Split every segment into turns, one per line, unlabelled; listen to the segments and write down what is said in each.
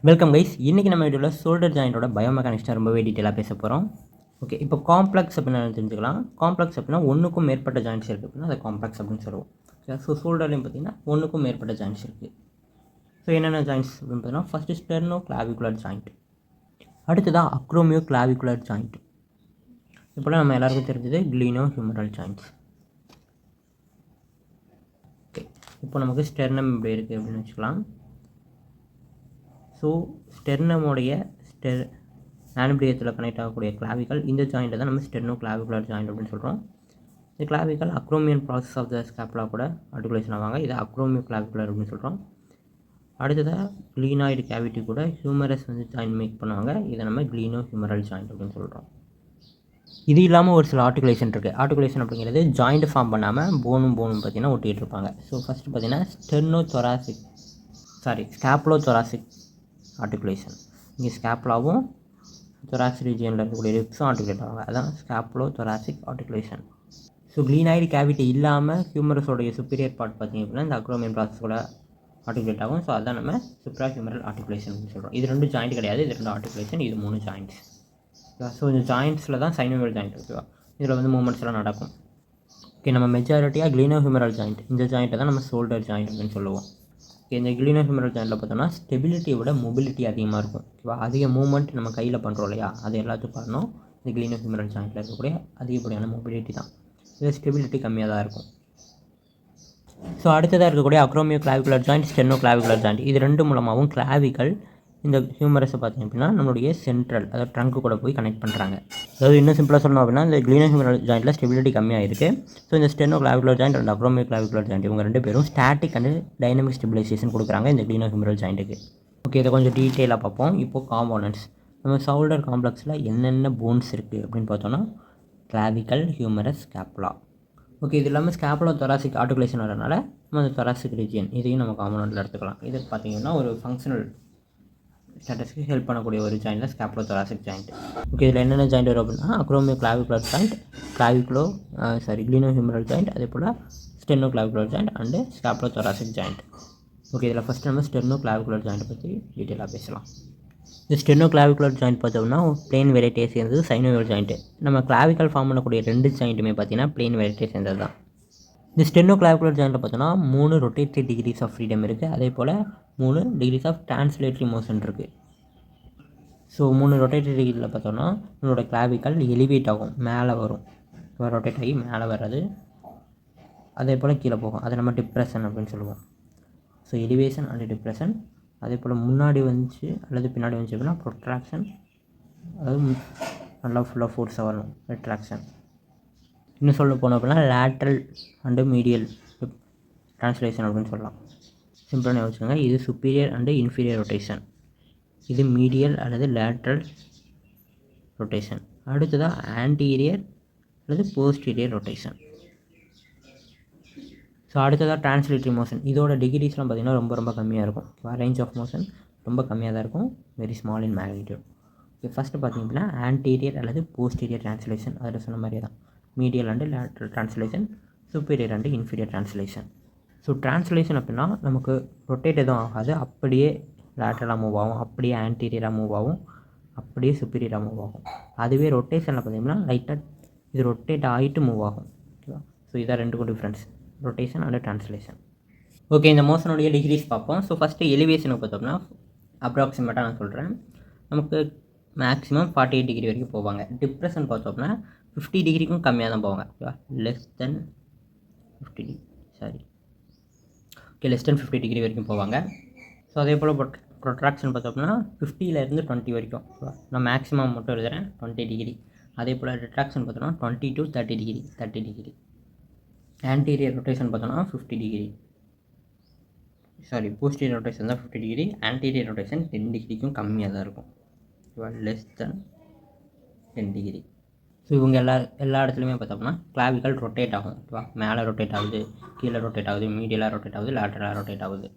Welcome guys. இன்றைக்கி நம்ம வீடியோவில் ஷோல்டர் ஜாயிண்ட்டோட பயோமெக்கானிக்ஸ்ட்டை ரொம்பவே டீட்டெயிலாக பேச போகிறோம். ஓகே, இப்போ காம்ப்ளெக்ஸ் அப்படின்னா தெரிஞ்சுக்கலாம். காம்ப்ளெக்ஸ் அப்படின்னா ஒன்றுக்கும் மேற்பட்ட ஜாயிண்ட்ஸ் இருக்குது அப்படின்னா அதை காம்ப்ளெக்ஸ் அப்படின்னு சொல்லுவோம். ஓகே, ஸோ ஷோல்டர்லையும் பார்த்தீங்கன்னா ஒன்றுக்கும் மேற்பட்ட ஜாயிண்ட்ஸ் இருக்குது. ஸோ என்னென்ன ஜாயிண்ட்ஸ் அப்படின்னு பார்த்தீங்கன்னா ஃபஸ்ட்டு ஸ்டெர்னோ கிளாவிகுலர் ஜாயிண்ட், அடுத்ததான் அக்ரோமியோ கிளாவிகுலர் ஜாயிண்ட், இப்போலாம் நம்ம எல்லாருக்கும் தெரிஞ்சது கிளீனோ ஹியூமரல் ஜாயிண்ட்ஸ். ஓகே, இப்போ நமக்கு ஸ்டெர்னம் இப்படி இருக்குது அப்படின்னு வச்சுக்கலாம். ஸோ ஸ்டெர்னமோடைய ஆனுபிரியத்தில் கனெக்ட் ஆகக்கூடிய கிளாவிக்கல் இந்த ஜாயிண்ட்டை தான் நம்ம ஸ்டெர்னோ கிளாவிகுலர் ஜாயிண்ட் அப்படின்னு சொல்கிறோம். இந்த clavicle acromion process of the scapula கூட ஆர்டிகுலேஷன் ஆவாங்க. இதை அக்ரோமியோ கிளாவிகுலர் அப்படின்னு சொல்கிறோம். அடுத்ததாக க்ளீனாய்டு கேவிட்டி கூட ஹியூமரஸ் ஜாயிண்ட் மேக் பண்ணுவாங்க. இதை நம்ம க்ளீனோ ஹியூமரல் ஜாயிண்ட் அப்படின்னு சொல்கிறோம். இது இல்லாமல் ஒரு சில ஆர்டிகுலேஷன் இருக்குது. ஆர்டிகுலேஷன் அப்படிங்கிறது ஜாயிண்ட் ஃபார்ம் பண்ணாமல் போனும் பார்த்திங்கன்னா ஒட்டிகிட்டு இருப்பாங்க. ஸோ ஃபஸ்ட்டு பார்த்திங்கன்னா ஸ்கேப்லோ தொராசிக் ஆர்டிகுலேஷன். இங்கே ஸ்கேப்லாவும் தொராசிக் ரீஜியனில் இருக்கக்கூடிய ரிப்ஸும் ஆர்டிகுலேட் ஆவாங்க. அதான் ஸ்கேப்லோ தொராசிக் ஆர்டிகுலேஷன். ஸோ க்ளீனாய்டு கேவிட்டி இல்லாமல் ஹியூமரஸோடைய சுப்பீரியர் பார்ட் பார்த்திங்க அப்படின்னா இந்த அக்ரோமியன் ப்ராசஸோட ஆர்டிகுலேட் ஆகும். ஸோ அதான் நம்ம சுப்ரா ஹியூமரல் ஆர்டிகுலேஷன் அப்படின்னு சொல்கிறோம். இது ரெண்டு ஜாயிண்ட் கிடையாது, இது ரெண்டு ஆர்டிகுலேஷன், இது 3 ஜாயிண்ட்ஸ். ஸோ இந்த ஜாயிண்ட்ஸில் தான் சைனோவியல் ஜாயிண்ட் ஓகேவா, இதில் மூமெண்ட்ஸ் எல்லாம் நடக்கும். ஓகே, நம்ம மெஜாரிட்டியாக க்ளீனோ ஹியூமரல் ஜாயிண்ட் இந்த ஜாயிண்ட்டை தான் நம்ம ஷோல்டர் ஜாயிண்ட் அப்படின்னு சொல்லுவோம். ஓகே, இந்த க்ளீனோ ஹியூமரல் ஜாயிண்ட்டில் பார்த்தோம்னா ஸ்டெபிலிட்டியை விட மொபிலிட்டி அதிகமாக இருக்கும். ஓகேவா, அதிக மூவ்மெண்ட் நம்ம கையில் பண்ணுறோம் இல்லையா, அது எல்லாத்துக்கும் காரணம் இந்த க்ளீனோ ஹியூமரல் ஜாயிண்ட்டில் இருக்கக்கூடிய அதிகப்படியான மொபிலிட்டி தான். இது ஸ்டெபிலிட்டி கம்மியாக தான் இருக்கும். ஸோ அடுத்ததாக இருக்கக்கூடிய acromioclavicular joint, sternoclavicular joint, இது ரெண்டு மூலமாகவும் கிளாவிக்கல் இந்த ஹியூமரஸை பார்த்திங்க அப்படின்னா நம்மளுடைய சென்ட்ரல் அதாவது ட்ரங்க்கு கூட போய் கனெக்ட் பண்ணுறாங்க. அதாவது இன்னும் சிம்பிளாக சொல்லணும் அப்படின்னா இந்த க்ளீனோ ஹியூமரல் ஜாயிண்ட்டில் ஸ்டெபிலிட்டி கம்மியாக இருக்குது. ஸோ இந்த sternoclavicular joint and acromioclavicular joint இவங்க ரெண்டு பேரும் ஸ்டாட்டிக் அண்ட் டைனமிக் ஸ்டெபிலைசேஷன் கொடுக்குறாங்க இந்த க்ளீனோ ஹியூமரல் ஜாயிண்ட்டுக்கு. ஓகே, இதை கொஞ்சம் டீட்டெயிலாக பார்ப்போம். இப்போது காம்போனன்ட்ஸ், நம்ம ஷோல்டர் காம்ப்ளெக்ஸில் என்னென்ன போன்ஸ் இருக்குது அப்படின்னு பார்த்தோன்னா கிளாவிக்கல், ஹியூமரஸ், ஸ்கேப்புலா. ஓகே, இது இல்லாமல் ஸ்கேப்புலா தொராசிக் ஆர்டிகுலேஷன் வரனால நம்ம அந்த தொராசிக் ரீஜியன் இதையும் நம்ம காம்போனண்ட்டில் எடுத்துக்கலாம். இது பார்த்திங்கன்னா ஒரு ஃபங்க்ஷனல் ஸ்டேட்டஸ்க்கு ஹெல்ப் பண்ணக்கூடிய ஒரு ஜாயிண்ட் தான் ஸ்கேப்புலோ தொராசிக் ஜாயிண்ட். ஓகே, இதில் என்னென்ன ஜாயிண்ட் வரும் அப்படின்னா acromioclavicular joint, glenohumeral joint, அதே போல் sternoclavicular joint and scapulothoracic joint. Okay, இதில் ஃபஸ்ட்டு நம்ம ஸ்டெர்னோ கிளாவிகுலர் ஜாயிண்ட்டை பற்றி டீட்டெயிலாக பேசலாம். இந்த ஸ்டெர்னோ கிளாவிகுலர் ஜாயிண்ட் பார்த்தோம்னா பிளேன் வெரைட்டியை சேர்ந்தது சைனோவியல் ஜாயிண்ட்டு. நம்ம கிளாவிக்கல் ஃபார்ம் பண்ணக்கூடிய ரெண்டு ஜாயிண்ட்டுமே பார்த்தீங்கன்னா பிளேன் வெரைட்டியை சேர்ந்தது தான். இந்த ஸ்டெர்னோ கிளாவிகுலர் ஜாயிண்ட்டில் பார்த்தோன்னா 3 ரொட்டேட்டரி டிகிரிஸ் ஆஃப் ஃப்ரீடம் இருக்குது, அதே போல் 3 டிகிரிஸ் ஆஃப் டிரான்ஸ்லேட்டரி மோஷன் இருக்குது. ஸோ 3 ரொட்டேட்டரி டிகிரியில் பார்த்தோன்னா நம்மளோட கிளாவிக்கல் எலிவேட் ஆகும், மேலே வரும், ரொட்டேட் ஆகி மேலே வர்றது, அதே போல் கீழே போகும், அதை நம்ம டிப்ரெஷன் அப்படின்னு சொல்லுவோம். So elevation and depression. அதே போல் முன்னாடி வந்துச்சு அல்லது பின்னாடி வந்துச்சு அப்படின்னா ப்ரொட்ராக்ஷன், அதாவது நல்லா ஃபுல்லாக ஃபோர்ஸாக வரணும், ரெட்ராக்ஷன். இன்னும் சொல்ல போனோம் அப்படின்னா லேட்ரல் அண்டு மீடியல் ட்ரான்ஸ்லேஷன் அப்படின்னு சொல்லலாம். சிம்பிளாக வச்சுக்கோங்க, இது சுப்பீரியர் அண்டு இன்ஃபீரியர் ரொட்டேஷன், இது மீடியல் அல்லது லேட்ரல் ரொட்டேஷன். அடுத்ததாக ஆன்டீரியர் அல்லது போஸ்டீரியர் ரொட்டேஷன். ஸோ அடுத்ததாக டிரான்ஸ்லேட்டரி மோஷன், இதோட டிகிரிஸ்லாம் பார்த்திங்கன்னா ரொம்ப கம்மியாக இருக்கும். ரேஞ்ச் ஆஃப் மோஷன் ரொம்ப கம்மியாக தான் இருக்கும், வெரி ஸ்மால் இன் மேக்னிடியூட். ஓகே, ஃபஸ்ட்டு பார்த்திங்க அப்படின்னா ஆன்டீரியர் அல்லது போஸ்டீரியர் ட்ரான்ஸ்லேஷன், அதில் சொன்ன மாதிரியே தான் medial and lateral translation, superior and inferior translation. So translation அப்படின்னா நமக்கு ரொட்டேட் எதுவும் ஆகாது, அப்படியே லேட்ரலாக மூவ் ஆகும், அப்படியே ஆன்டீரியராக மூவ் ஆகும், அப்படியே சுப்பீரியராக மூவ் ஆகும். அதுவே ரொட்டேஷனில் பார்த்திங்கன்னா லைட்டாக இது ரொட்டேட் ஆகிட்டு மூவ் ஆகும். ஓகேவா, ஸோ இதான் ரெண்டுக்கும் difference, rotation and translation. Okay, இந்த மோஷனுடைய டிகிரிஸ் பார்ப்போம். ஸோ ஃபஸ்ட்டு எலிவேஷனுக்கு பார்த்தோம்னா அப்ராக்சிமேட்டாக நான் சொல்கிறேன், நமக்கு மேக்ஸிமம் 48 டிகிரி வரைக்கும் போவாங்க. டிப்ரெஷன் பார்த்தோம்னா 50 டிகிரிக்கும் கம்மியாக தான் போவாங்க. ஓகேவா, லெஸ் தென் 50 டிகிரி வரைக்கும் போவாங்க. ஸோ அதே போல் ப்ரொட்ராக்ஷன் பார்த்தோம்னா 50லேருந்து 20 வரைக்கும். நான் மேக்ஸிமம் மட்டும் எழுதுகிறேன் 20 டிகிரி. அதே போல் ரிட்ராக்ஷன் பார்த்தோம்னா 20 to 30 டிகிரி. ஆன்டீரியர் ரொட்டேஷன் பார்த்தோம்னா 50 டிகிரி, போஸ்டீரியர் ரொட்டேஷன் தான் 50 டிகிரி, ஆன்டீரியர் ரொட்டேஷன் 10 டிகிரிக்கும் கம்மியாக தான் இருக்கும். Less than 10 degree. ஸோ இவங்க எல்லா இடத்துலையுமே பார்த்தோம்னா கிளாவிக்கல் ரொட்டேட் ஆகும். ஓகேவா, மேலே ரொட்டேட் ஆகுது, கீழே ரொட்டேட் ஆகுது, மீடியலாக ரொட்டேட் ஆகுது, லேட்டரலாக ரொட்டேட் ஆகுது.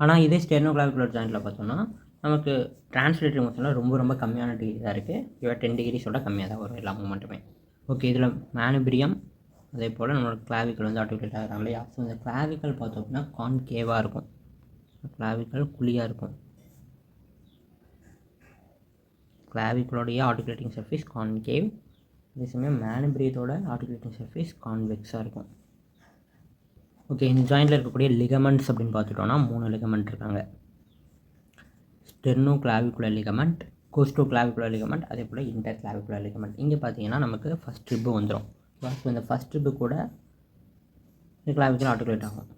ஆனால் இதே ஸ்டெர்னோ கிளாவிகுலர் ஜாயிண்ட்டில் பார்த்தோம்னா நமக்கு டிரான்ஸ்லேட்டரி மோஷனில் ரொம்ப கம்மியான டிகிரி தான் இருக்குது. இவன் 10 டிகிரிஸோட கம்மியாக தான் வரும் எல்லா மூமெண்ட்டுமே. ஓகே, இதில் மேனுபிரியம் அதே போல் நம்மளோட கிளாவிக்கல் ஆர்டிகுலேட் ஆகிறாங்க இல்லையா. ஸோ இந்த கிளாவிக்கல் பார்த்தோம் அப்படின்னா கான்கேவாக இருக்கும், கிளாவிக்கல் குழியாக இருக்கும். கிளாவிக்குலோடைய ஆர்டிகுலேட்டிங் சர்ஃபேஸ் கான்கேவ், அதே சமயம் மேனுபிரியத்தோட ஆர்டிகுலேட்டிங் சர்ஃபேஸ் கான்வெக்ஸாக இருக்கும். ஓகே, இந்த ஜாயிண்டில் இருக்கக்கூடிய லிகமெண்ட்ஸ் அப்படின்னு பார்த்துட்டோன்னா 3 லிகமெண்ட் இருக்காங்க. Sternoclavicular ligament, costoclavicular ligament, அதே போல் இன்டர் கிளாவிகுலர் லிகமெண்ட். இங்கே பார்த்தீங்கன்னா நமக்கு ஃபஸ்ட் ரிப்பு வந்துடும். ஸோ இந்த ஃபஸ்ட் ரிப்பு கூட இந்த கிளாவிக்குலர் ஆர்டிகுலேட் ஆகும்.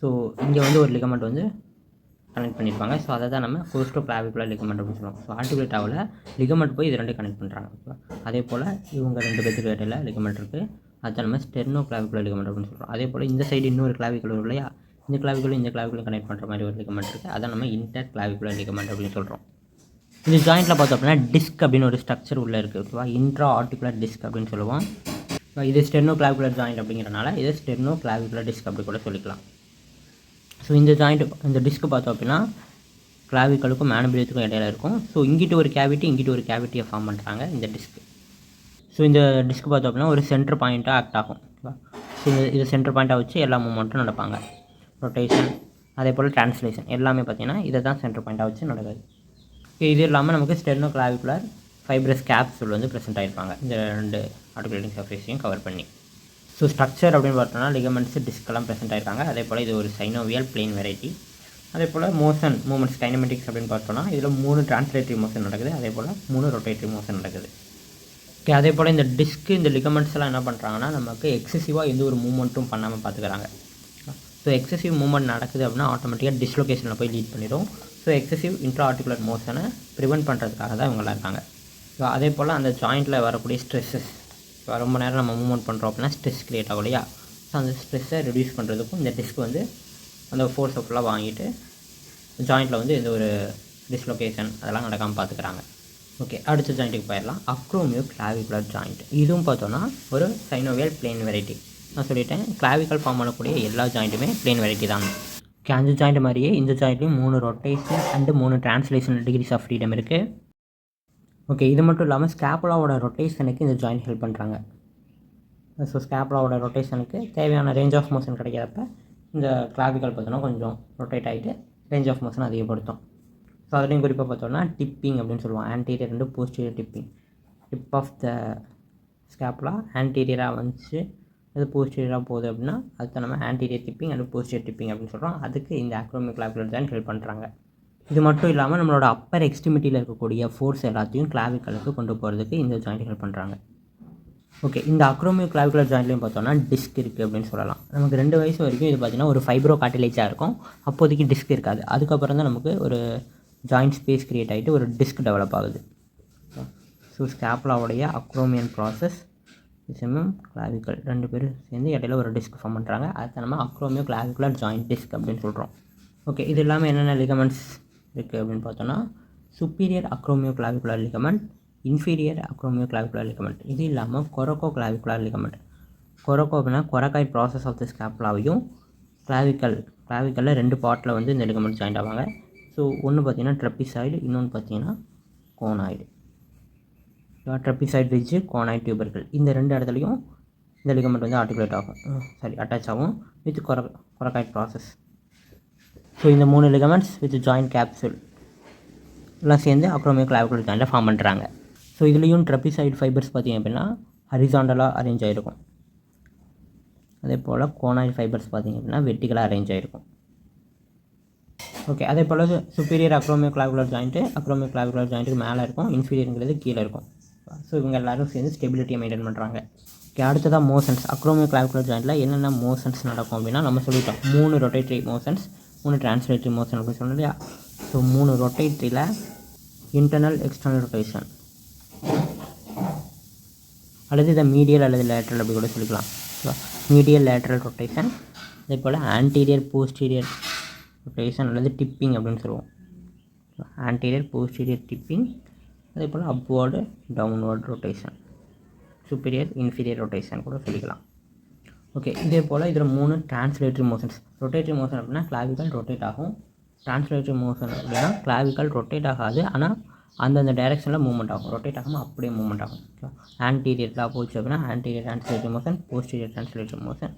ஸோ இங்கே வந்து ஒரு லிகமெண்ட் வந்து கனெக்ட் பண்ணியிருப்பாங்க. ஸோ அதை தான் நம்ம கோஸ்டோ கிளாவிகுலர் லிகமெண்ட் அப்படின்னு சொல்லுவோம். ஸோ ஆர்டிகுலேட் ஆகல, லிகமெண்ட் போய் இது 2 கனெக்ட் பண்ணுறாங்க. அதே போல் இவங்க 2 பேருக்கு இடையில லிகமெண்ட் இருக்குது, அதுதான் நம்ம ஸ்டெர்னோ கிளாவிகுலர் லிகமெண்ட் அப்படின்னு சொல்கிறோம். அதே போல் இந்த சைடு இன்னொரு கிளாவிகுலர் இல்லையா, இந்த கிளாவிகுலர் கனெக்ட் பண்ணுற மாதிரி ஒரு லிகமெண்ட் இருக்குது, அதான் நம்ம இன்டர் கிளாவிகுலர் லிகமெண்ட் அப்படின்னு சொல்கிறோம். இந்த ஜாயிண்ட்டில் பார்த்தோம் அப்படின்னா டிஸ்க் அப்படின்னு ஒரு ஸ்ட்ரக்சர் உள்ளே இருக்குது. ஓகேவா, இன்ட்ரா ஆர்டிகுலர் டிஸ்க் அப்படின்னு சொல்லுவோம். இது ஸ்டெர்னோ கிளாவிகுலர் ஜாயிண்ட் அப்படிங்கிறனால இது ஸ்டெர்னோ கிளாவிகுலர் டிஸ்க் அப்படி கூட சொல்லிக்கலாம். ஸோ இந்த ஜாயிண்ட், இந்த டிஸ்க் பார்த்தோம் அப்படின்னா கிளாவிக்கலுக்கும் மேனுபிரியத்துக்கும் இடையில இருக்கும். ஸோ இங்கிட்டு ஒரு கேவிட்டி, இங்கிட்டு ஒரு கேவிட்டியை ஃபார்ம் பண்ணுறாங்க இந்த டிஸ்க். ஸோ இந்த டிஸ்க் பார்த்தோம் அப்படின்னா ஒரு சென்டர் பாயிண்ட்டாக ஆக்ட் ஆகும். ஸோ இது சென்டர் பாயிண்ட்டாக வச்சு எல்லா மூமெண்ட்டும் நடப்பாங்க. ரொட்டேஷன், அதே போல் ட்ரான்ஸ்லேஷன் எல்லாமே பார்த்திங்கன்னா இதை தான் சென்டர் பாயிண்ட்டாக வச்சு நடக்குது. இது இல்லாமல் நமக்கு ஸ்டெர்னோ கிளாவிகுலர் ஃபைப்ரஸ் கேப்சூல் வந்து ப்ரெசென்ட் ஆகிருப்பாங்க இந்த 2 ஆர்டிகுலேட்டிங் சர்ஃபேஸையும் கவர் பண்ணி. ஸோ ஸ்ட்ரக்சர் அப்படின்னு பார்த்தோம்னா லிகமெண்ட்ஸ், டிஸ்கெல்லாம் ப்ரெசென்ட் ஆகிருக்காங்க. அதே போல் இது ஒரு சைனோவியல் பிளேன் வெரைட்டி. அதே போல் மோஷன், மூமெண்ட்ஸ், கைனமெட்டிக்ஸ் அப்படின்னு பார்த்தோம்னா இதில் 3 டிரான்ஸ்லேட்டரி மோஷன் நடக்குது, அதே போல் 3 ரொட்டேட்டரி மோஷன் நடக்குது. ஓகே, அதே போல் இந்த டிஸ்க்கு, இந்த லிகமெண்ட்ஸ் எல்லாம் என்ன பண்ணுறாங்கன்னா நமக்கு எக்ஸசிவாக எந்த ஒரு மூமெண்ட்டும் பண்ணாமல் பார்த்துக்கிறாங்க. ஸோ எக்ஸசிவ் மூமெண்ட் நடக்குது அப்படின்னா ஆட்டோமேட்டிக்காக டிஸ்லொகேஷனில் போய் லீட் பண்ணிடும். ஸோ எக்ஸசிவ் இன்ட்ரா ஆர்டிகுலர் மோஷனை ப்ரிவென்ட் பண்ணுறதுக்காக தான் இவங்களாம் இருக்காங்க. ஸோ அதே போல் அந்த ஜாயிண்ட்டில் வரக்கூடிய ஸ்ட்ரெஸ்ஸஸ், ரொம்ப நேரம் நம்ம மூவ்மெண்ட் பண்ணுறோம் அப்படின்னா ஸ்ட்ரெஸ் க்ரியேட் ஆகும் இல்லையா. ஸோ அந்த ஸ்ட்ரெஸ்ஸை ரெடியூஸ் பண்ணுறதுக்கும் இந்த டிஸ்க் வந்து அந்த ஃபோர்ஸை ஃபுல்லாக வாங்கிட்டு ஜாயிண்ட்டில் வந்து எந்த ஒரு டிஸ்லொகேஷன் அதெல்லாம் நடக்காமல் பார்த்துக்கிறாங்க. ஓகே, அடுத்த ஜாயிண்ட்டுக்கு போயிடலாம். Acromio clavicular joint. இதுவும் பார்த்தோன்னா ஒரு சைனோவியல் பிளேன் வெரைட்டி. நான் சொல்லிட்டேன், கிளாவிக்கல் ஃபார்ம் பண்ணக்கூடிய எல்லா ஜாயிண்ட்டுமே பிளேன் வெரைட்டி தான். ஓகே, அந்த ஜாயிண்ட் மாதிரியே இந்த ஜாயிண்ட்லேயும் 3 rotation and 3 translation degrees of freedom இருக்குது. ஓகே, இது மட்டும் இல்லாமல் ஸ்கேப்புலாவோட ரொட்டேஷனுக்கு இந்த ஜாயிண்ட் ஹெல்ப் பண்ணுறாங்க. ஸோ ஸ்கேப்புலாவோட ரொட்டேஷனுக்கு தேவையான ரேஞ்ச் ஆஃப் மோஷன் கிடைக்கிறப்ப இந்த கிளாவிக்கல் பார்த்தோன்னா கொஞ்சம் ரொட்டேட் ஆகிட்டு ரேஞ்ச் ஆஃப் மோஷன் அதிகப்படுத்தும். ஸோ அதுலேயும் குறிப்பாக பார்த்தோன்னா டிப்பிங் அப்படின்னு சொல்லுவோம். Anterior and posterior tipping. Tip of the scapula ஆன்டீரியராக வந்துச்சு, அது போஸ்டீரியராக போகுது அப்படின்னா அதுக்கு நம்ம anterior tipping and posterior tipping அப்படின்னு சொல்கிறோம். அதுக்கு இந்த அக்ரோமியோ கிளாவிகுலர் ஜாயிண்ட் ஹெல்ப் பண்ணுறாங்க. இது மட்டும் இல்லாமல் நம்மளோட அப்பர் எக்ஸ்ட்ரிமிட்டியில் இருக்கக்கூடிய ஃபோர்ஸ் எல்லாத்தையும் கிளாவிக்கலுக்கு கொண்டு போகிறதுக்கு இந்த ஜாயிண்ட் ஹெல்ப் பண்ணுறாங்க. ஓகே, இந்த அக்ரோமியோ கிளாவிகுலர் ஜாயிண்ட்லையும் பார்த்தோன்னா டிஸ்க் இருக்குது அப்படின்னு சொல்லலாம். நமக்கு 2 வயசு வரைக்கும் இது பார்த்திங்கன்னா ஒரு ஃபைப்ரோ கார்டிலேஜாக இருக்கும். அப்போதைக்கு டிஸ்க் இருக்காது. அதுக்கப்புறம் தான் நமக்கு ஒரு ஜாயிண்ட் ஸ்பேஸ் க்ரியேட் ஆகிட்டு ஒரு டிஸ்க் டெவலப் ஆகுது. ஸோ ஸ்கேப்புலாவுடைய அக்ரோமியன் ப்ராசஸ், சிமம் கிளாவிக்கல் 2 பேரும் சேர்ந்து இடையில ஒரு டிஸ்க் ஃபார்ம் பண்ணுறாங்க. அதை நம்ம அக்ரோமியோ கிளாவிகுலர் ஜாயிண்ட் டிஸ்க் அப்படின்னு சொல்கிறோம். ஓகே, இது இல்லாமல் என்னென்ன லிகமெண்ட்ஸ் இருக்குது அப்படின்னு பார்த்தோன்னா superior acromioclavicular ligament, inferior acromioclavicular ligament. இது இல்லாமல் கொரக்கோ கிளாவிகுலர் லிகமெண்ட். கொரக்கோ அப்படின்னா கொரக்காய் ப்ராசஸ் ஆஃப் த ஸ்கேப்புலாவையும் கிளாவிக்கலில் 2 பார்ட்டில் வந்து இந்த லிகமெண்ட் ஜாயிண்ட் ஆவாங்க. ஸோ ஒன்று பார்த்தீங்கன்னா ட்ரெப்பிசாய்டு, இன்னொன்று பார்த்தீங்கன்னா கோனாய்டு. ட்ரெப்பிசாய்டு ரிட்ஜ், கோனாய்டு டியூபர்கள், இந்த 2 இடத்துலையும் இந்த லிகமெண்ட் வந்து அட்டாச் ஆகும் வித் கொரக்காய்டு ப்ராசஸ். ஸோ இந்த 3 லிகமெண்ட்ஸ் வித் ஜாயிண்ட் கேப்சூல் எல்லாம் சேர்ந்து அக்ரோமியோ கிளாவிகுலர் ஜாயிண்ட்டை ஃபார்ம் பண்ணுறாங்க. ஸோ இதுலேயும் ட்ரெப்பிசாய்டு ஃபைபர்ஸ் பார்த்திங்க அப்படின்னா ஹரிசாண்டலாக அரேஞ்ச் ஆகிருக்கும். அதே போல் கோனாய்டு ஃபைபர்ஸ் பார்த்திங்க அப்படின்னா வெர்டிகலாக அரேஞ்ச் ஆகிருக்கும். ஓகே, அதே போல் சுப்பீரியர் அக்ரோமியோ கிளாவிகுலர் ஜாயிண்ட்டுக்கு மேலே இருக்கும், இன்ஃபீரியருங்கிறது கீழே இருக்கும். ஸோ இவங்க எல்லோரும் சேர்ந்து ஸ்டெபிலிட்டியை மெயின்டைன் பண்ணுறாங்க. ஓகே, அடுத்ததாக மோஷன்ஸ். அக்ரோமியோ கிளாவிகுலர் ஜாயிண்ட்டில் என்னென்ன மோஷன்ஸ் நடக்கும் அப்படின்னா நம்ம சொல்லிட்டோம் 3 ரொட்டேட்டரி மோஷன்ஸ், 3 டிரான்ஸ்லேட்டரி மோஷன் அப்படின்னு சொன்னோம் இல்லையா. ஸோ 3 ரொட்டேட்டரியில் இன்டர்னல் எக்ஸ்டர்னல் ரொட்டேஷன் அல்லது இதை மீடியல் அல்லது லேட்ரல் அப்படி கூட சொல்லிக்கலாம். மீடியல் லேட்ரல் ரொட்டேஷன், அதே போல் ஆன்டீரியர் போஸ்டீரியர் ரொட்டேஷன் அல்லது டிப்பிங் அப்படின்னு சொல்லுவோம். ஆன்டீரியர் போஸ்டீரியர் டிப்பிங், அதே போல் upward downward rotation, superior inferior rotation கூட சொல்லிக்கலாம். ஓகே, இதே போல் இதில் 3 டிரான்ஸ்லேட்டரி மோஷன்ஸ். ரொட்டேட்டரி மோஷன் அப்படின்னா கிளாவிக்கல் ரொட்டேட் ஆகும். டிரான்ஸ்லேட்டரி மோஷன் அப்படின்னா கிளாவிக்கல் ரொட்டேட் ஆகாது, ஆனால் அந்தந்த டைரெக்ஷனில் மூவ்மெண்ட் ஆகும். ரொட்டேட் ஆகாமல் அப்படியே மூவ்மெண்ட் ஆகும். ஆன்டீரியராக போச்சு அப்படின்னா anterior translatory motion, posterior translatory motion,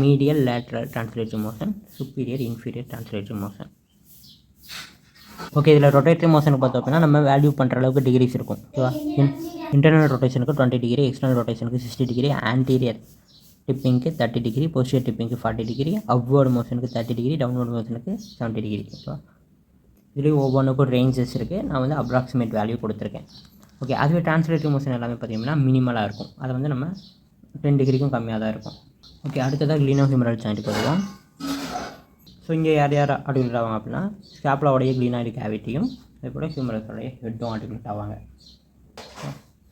medial lateral translatory motion, superior inferior translatory motion. Okay, இதில் ரொட்டேட்டரி மோஷனுக்கு பார்த்தோம் அப்படின்னா நம்ம வேல்யூ பண்ணுற அளவுக்கு டிகிரிஸ் இருக்கும். ஓகேவா? இன்டர்னல் ரொட்டேஷனுக்கு 20 டிகிரி, எக்ஸ்டர்னல் ரொட்டேஷனுக்கு 60 டிகிரி, ஆன்டீரியர் டிப்பிங்க்கு 30 டிகிரி, போஸ்டீரியர் டிப்பிங்க்கு 40 டிகிரி, அப்வர்டு மோஷனுக்கு 30 டிகிரி, டவுன்வர்டு மோஷனுக்கு 70 டிகிரி. ஓகேவா? இதுலேயும் ஒவ்வொன்றுக்கும் ரேஞ்சஸ் இருக்குது. நான் வந்து அப்ராக்சிமேட் வேல்யூ கொடுத்துருக்கேன். ஓகே, அதுவே டிரான்ஸ்லேட்டிவ் மோஷன் எல்லாமே பார்த்திங்கன்னா மினிமலாக இருக்கும். அதை வந்து நம்ம 10 டிகிரிக்கும் கம்மியாக தான் இருக்கும். ஓகே, அடுத்ததாக க்ளீனோஹியூமரல் ஜாயிண்ட்டுக்கு வருவோம். ஸோ இங்கே யார் யார் ஆர்டிகுலேட் ஆவாங்க அப்படின்னா ஸ்கேப்லாவுடைய க்ளீனாய்டு கேவிட்டியும் அதே போல் ஹியூமரஸோடைய ஹெட்டும் ஆர்டிகுலேட் ஆவாங்க.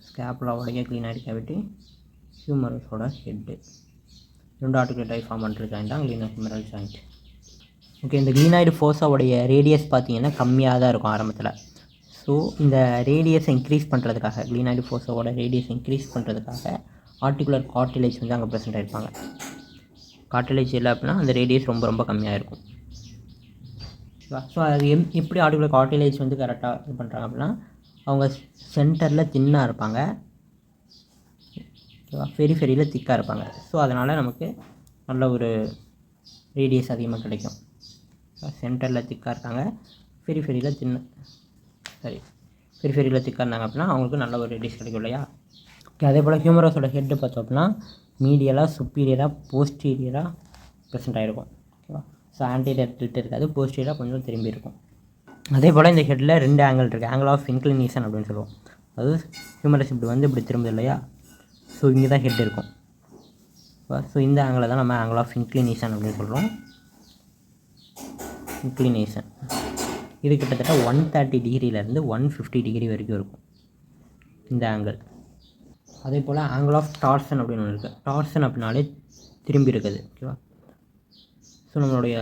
ஸ்கேப்லாவுடைய க்ளீனாய்டு கேவிட்டி, ஹியூமரஸோட ஹெட்டு, 2 ஆர்டிகுலேட் ஆகி ஃபார்ம் பண்ணுற ஜாயிண்ட் தான் க்ளீனோஹியூமரல் ஜாயிண்ட். ஓகே, இந்த க்ளீனாய்டு ஃபோர்ஸாவுடைய ரேடியஸ் பார்த்திங்கன்னா கம்மியாக தான் இருக்கும் ஆரம்பத்தில். ஸோ இந்த ரேடியஸை இன்க்ரீஸ் பண்ணுறதுக்காக, க்ளீனாய்டு ஃபோர்ஸோட ரேடியஸ் இன்க்ரீஸ் பண்ணுறதுக்காக ஆர்டிகுலர் கார்டிலேஜ் வந்து அங்கே ப்ரெசென்ட் ஆகிருப்பாங்க. கார்டிலேஜ் இல்லை அப்படின்னா அந்த ரேடியஸ் ரொம்ப ரொம்ப கம்மியாக இருக்கும். ஸோ அது எப்படி ஆர்டிகுலர் கார்டிலேஜ் வந்து கரெக்டாக இது பண்ணுறாங்க அப்படின்னா அவங்க சென்டரில் தின்னாக இருப்பாங்க, ஓகேவா, பெரிஃபெரியில் திக்காக இருப்பாங்க. ஸோ அதனால் நமக்கு நல்ல ஒரு ரேடியஸ் அதிகமாக கிடைக்கும். சென்டரில் திக்காக இருக்காங்க, பெரிஃபெரியில் பெரிஃபெரியில் திக்காக இருந்தாங்க அப்படின்னா அவங்களுக்கு நல்ல ஒரு ரேடியஸ் கிடைக்கும் இல்லையா? ஓகே, அதே போல் ஹியூமரஸோட ஹெட்டு பார்த்தோம் அப்படின்னா மீடியலாக, சுப்பீரியராக, போஸ்டீரியராக ப்ரெசென்ட் ஆகிருக்கும். ஓகேவா? ஸோ ஆன்டீரியர் டில்ட் இருக்காது, போஸ்டீரியராக கொஞ்சம் திரும்பி இருக்கும். அதே போல் இந்த ஹெட்டில் 2 ஆங்கிள் இருக்குது, ஆங்கிள் ஆஃப் இன்க்ளினேஷன் அப்படின்னு சொல்லுவோம். அதாவது ஹியூமரஸ் இப்படி வந்து இப்படி திரும்புது இல்லையா? ஸோ இங்கே தான் ஹெட் இருக்கும். ஸோ இந்த ஆங்கிளை தான் நம்ம ஆங்கிள் ஆஃப் இன்க்ளினேஷன் அப்படின்னு சொல்கிறோம். இன்க்ளினேஷன் இது கிட்டத்தட்ட 130 டிகிரியிலேருந்து 150 டிகிரி வரைக்கும் இருக்கும் இந்த ஆங்கிள். அதே போல் ஆங்கிள் ஆஃப் டார்சன் அப்படின்னு ஒன்று இருக்குது. டார்சன் அப்படின்னாலே திரும்பி இருக்குது. ஓகேவா? ஸோ நம்மளுடைய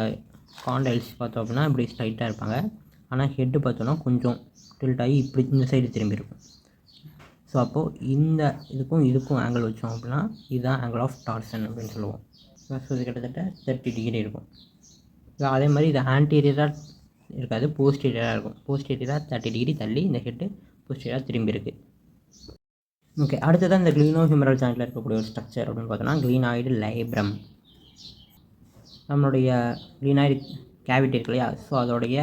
காண்டைல்ஸ் பார்த்தோம் அப்படின்னா இப்படி ஸ்ட்ரைட்டாக இருப்பாங்க, ஆனால் ஹெட்டு பார்த்தோன்னா கொஞ்சம் டில்ட் ஆகி இப்படி இந்த சைடு திரும்பி இருக்கும். ஸோ அப்போது இந்த இதுக்கும் ஆங்கிள் வச்சோம் அப்படின்னா இதுதான் ஆங்கிள் ஆஃப் டார்சன் அப்படின்னு சொல்லுவோம். ஸோ இது கிட்டத்தட்ட 30 டிகிரி இருக்கும். அதே மாதிரி இது ஆன்டீரியராக இருக்காது, போஸ்டீரியராக இருக்கும். போஸ்டீரியராக 30 டிகிரி தள்ளி இந்த ஹெட்டு போஸ்டீரியராக திரும்பி இருக்குது. ஓகே, அடுத்ததான் இந்த க்ளீனோஹியூமரல் ஜாயிண்டில் இருக்கக்கூடிய ஒரு ஸ்ட்ரக்சர் அப்படின்னு பார்த்தோன்னா க்ளீனாய்டு லேப்ரம். நம்மளுடைய க்ளீனாய்டு கேவிட்டி இருக்கு இல்லையா? ஸோ அதோடைய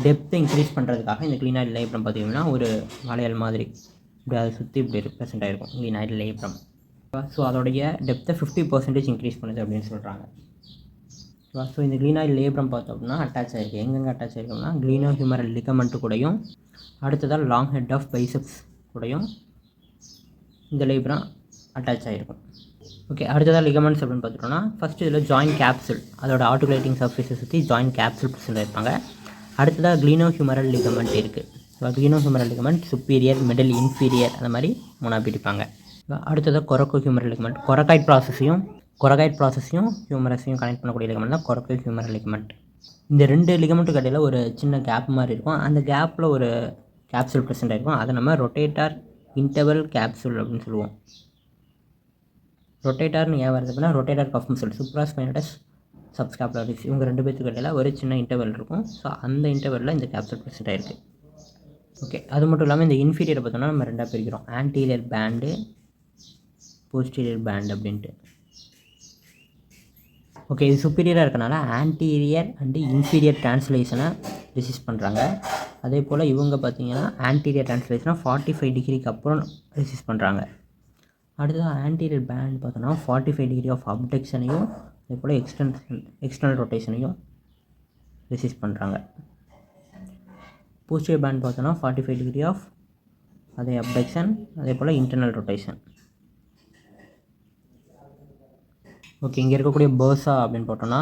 டெப்த்தை இன்க்ரீஸ் பண்ணுறதுக்காக இந்த க்ளீனாய்டு லேப்ரம் பார்த்திங்கன்னா ஒரு வளையல் மாதிரி இப்படி அதை சுற்றி இப்படி ப்ரெசென்ட் ஆகிருக்கும் க்ளீனாய்டு லேப்ரம். ஸோ அதோடைய டெப்த்தை 50% இன்க்ரீஸ் பண்ணுது அப்படின்னு சொல்கிறாங்க. ஸோ இந்த க்ளீனாய்டு லேப்ரம் பார்த்தோம் அப்படின்னா அட்டாச் ஆகிருக்கு. எங்கெங்கே அட்டாச் ஆகிருக்கும்னா க்ளீனோஹியூமரல் லிகமெண்ட்டு கூடயும், அடுத்ததாக லாங் ஹெட் ஆஃப் பைசெப்ஸ் கூடயும் இந்த லேப்ரம் அட்டாச் ஆகிருக்கும். ஓகே, அடுத்ததாக லிகமெண்ட்ஸ் அப்படின்னு பார்த்துட்டோம்னா ஃபஸ்ட்டு இதில் ஜாயிண்ட் கேப்சூல், அதோட ஆர்டிகுலேட்டிங் சர்ஃபேஸை சுற்றி ஜாயிண்ட் கேப்சூல் ப்ரெசென்ட் ஆகிருப்பாங்க. அடுத்ததாக க்ளீனோஹியூமரல் லிகமெண்ட் இருக்குது. So glenohumeral ligament superior, middle, inferior அந்த மாதிரி 3ஆக பிரிப்பாங்க. அடுத்ததாக கொரக்கோஹியூமரல் லிகமெண்ட், கொரகாய்ட் ப்ராசஸையும் ஹியூமரஸையும் கனெக்ட் பண்ணக்கூடிய லிகமெண்ட் தான் கொரக்கோஹியூமரல் லிகமெண்ட். இந்த 2 லிகமெண்ட்டுக்கு இடையில் ஒரு சின்ன கேப் மாதிரி இருக்கும், அந்த கேப்பில் ஒரு கேப்சூல் ப்ரெசென்ட் ஆகிருக்கும். அதை நம்ம ரொட்டேட்டார் இன்டர்வல் கேப்சூல் அப்படின்னு சொல்லுவோம். ரொட்டேட்டார்னு ஏன் வருது அப்படின்னா ரொட்டேட்டார் கஃப் மசில், சுப்ராஸ்பைனடஸ், சப்ஸ்காப்புலரிஸ், இவங்க 2 பேத்துக்கு இடையில் ஒரு சின்ன இன்டர்வல் இருக்கும். ஸோ அந்த இன்டர்வலில் இந்த கேப்சூல் ப்ரெசென்ட் ஆகிருக்கு. ஓகே, அது மட்டும் இல்லாமல் இந்த இன்ஃபீரியரை பார்த்தோம்னா நம்ம 2ஆக பிரிக்கிறோம், ஆன்டீரியர் பேண்டு, போஸ்டீரியர் பேண்டு அப்படின்ட்டு. ஓகே, இது சுப்பீரியராக இருக்கனால ஆன்டீரியர் அண்டு இன்ஃபீரியர் ட்ரான்ஸ்லேஷனை ரெசிஸ்ட் பண்ணுறாங்க. அதே போல் இவங்க பார்த்திங்கன்னா ஆன்டீரியர் ட்ரான்ஸ்லேஷனை 45 டிகிரிக்கு அப்புறம் ரெசிஸ்ட் பண்ணுறாங்க. அடுத்தது ஆன்டீரியர் பேண்ட் பார்த்தோன்னா 45 டிகிரி ஆஃப் அப்டக்ஷனையும் அதே போல் எக்ஸ்டர்னல் ரொட்டேஷனையும் ரெசிஸ்ட் பண்ணுறாங்க. போஸ்டீரியர் பேண்ட் பார்த்தோன்னா 45 டிகிரி ஆஃப் அதே அப்டக்ஷன், அதே போல் இன்டர்னல் ரொட்டேஷன். ஓகே, இங்கே இருக்கக்கூடிய பர்சா அப்படின்னு போட்டோன்னா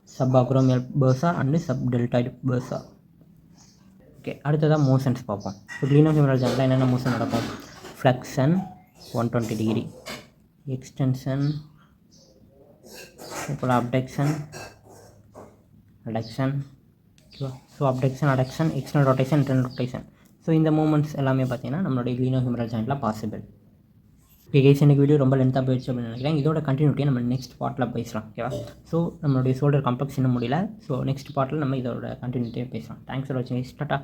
sub acromial Bursa and sub deltoid Bursa. Okay, அடுத்ததாக மோஷன்ஸ் பார்ப்போம். இப்போ க்ளீனோஹியூமரல் ஜாயிண்டில் என்னென்ன மோஷன் நடக்கும்? ஃப்ளெக்ஷன் 120 டிகிரி, எக்ஸ்டென்ஷன், அதே போல் அப்டக்ஷன், அடக்ஷன். ஓகேவா? So abduction, adduction, external rotation, internal rotation. So இந்த மூமெண்ட்ஸ் எல்லாமே பார்த்திங்கன்னா நம்மளுடைய க்ளீனோஹியூமரல் ஜாயிண்டில் பாசிபிள். ஓகே கைஸ், எனக்கு வீடியோ ரொம்ப லென்த்தாக போயிடுச்சு அப்படின்னு நினைக்கிறேன். இதோட கண்டினியூட்டியை நம்ம நெக்ஸ்ட் பார்ட்டில் பேசலாம். ஓகேவா? ஸோ நம்மளுடைய ஷோல்டர் காம்ப்ளெக்ஸ் இன்னும் முடியல. ஸோ நெக்ஸ்ட் பார்ட்டில் நம்ம இதோட கண்டினியூட்டியை பேசலாம். தேங்க்ஸ் ஃபார் வாட்சிங். டாடா.